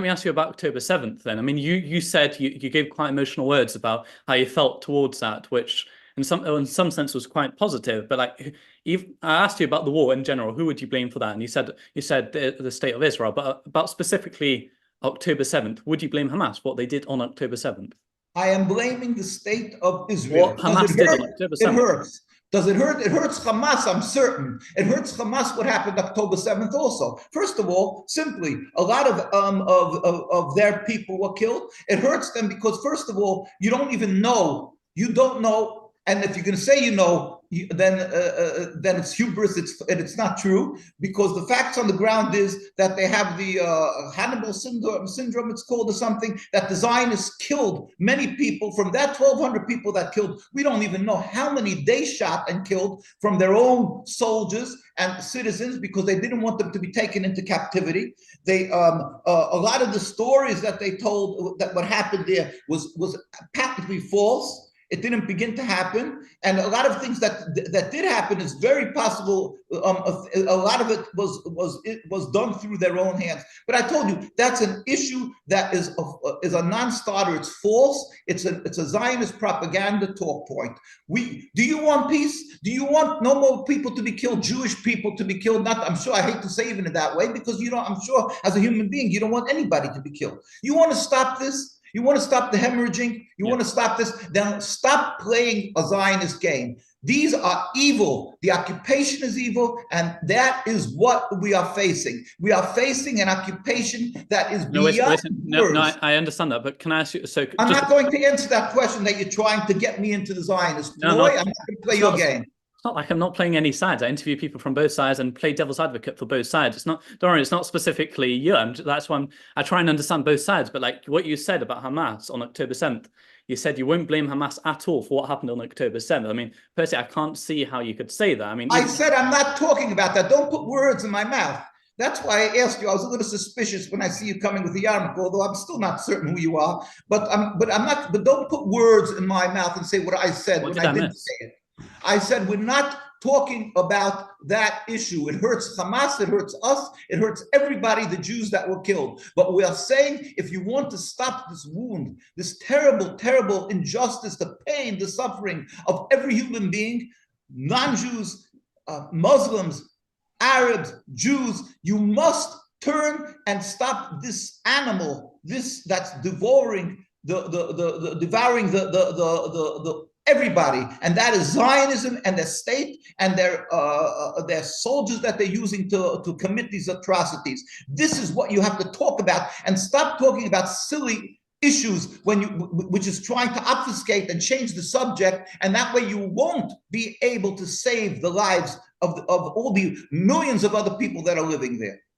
me ask you about October 7th then. I mean, you said you gave quite emotional words about how you felt towards that, which in some sense was quite positive. But like, I asked you about the war in general. Who would you blame for that? And you said the state of Israel. But about specifically October 7th, would you blame Hamas, what they did on October 7th? I am blaming the state of What Israel. Does it Hamas did on hurt? October It 7th? hurts. Does it hurt? It hurts Hamas, I'm certain. It hurts Hamas what happened October 7th also. First of all, simply, a lot of their people were killed. It hurts them because, first of all, you don't even know. You don't know. And if you're going to say you know, then it's hubris. It's not true, because the facts on the ground is that they have the Hannibal syndrome. It's called, or something, that the Zionists killed many people. From that 1,200 people that killed, we don't even know how many they shot and killed from their own soldiers and citizens, because they didn't want them to be taken into captivity. They a lot of the stories that they told that what happened there was patently false. It didn't begin to happen, and a lot of things that did happen is very possible. A lot of it was done through their own hands. But I told you that's an issue that is a non-starter. It's false. It's a Zionist propaganda talk point. Do you want peace? Do you want no more people to be killed? Jewish people to be killed? Not. I'm sure. I hate to say even in that way, because you don't. I'm sure as a human being, you don't want anybody to be killed. You want to stop this? You want to stop the hemorrhaging? You want to stop this? Then stop playing a Zionist game. These are evil. The occupation is evil, and that is what we are facing. We are facing an occupation that is beyond No, I understand that, but can I ask you? So I'm not going to answer that question that you're trying to get me into the Zionist ploy. I'm not going to play your game. It's not like I'm not playing any sides. I interview people from both sides and play devil's advocate for both sides. It's not, don't worry, it's not specifically you. That's why I try and understand both sides. But like what you said about Hamas on October 7th, you said you won't blame Hamas at all for what happened on October 7th. I mean, personally, I can't see how you could say that. I mean, I said I'm not talking about that. Don't put words in my mouth. That's why I asked you. I was a little suspicious when I see you coming with the yarmulke, although I'm still not certain who you are. But I'm not. But don't put words in my mouth and say what I said when I didn't say it. I said we're not talking about that issue. It hurts Hamas, it hurts us, it hurts everybody, the Jews that were killed. But we are saying, if you want to stop this wound, this terrible, terrible injustice, the pain, the suffering of every human being, non-Jews, Muslims, Arabs, Jews, you must turn and stop this animal, this that's devouring devouring the everybody, and that is Zionism and their state and their soldiers that they're using to commit these atrocities. This is what you have to talk about, and stop talking about silly issues which is trying to obfuscate and change the subject, and that way you won't be able to save the lives of all the millions of other people that are living there.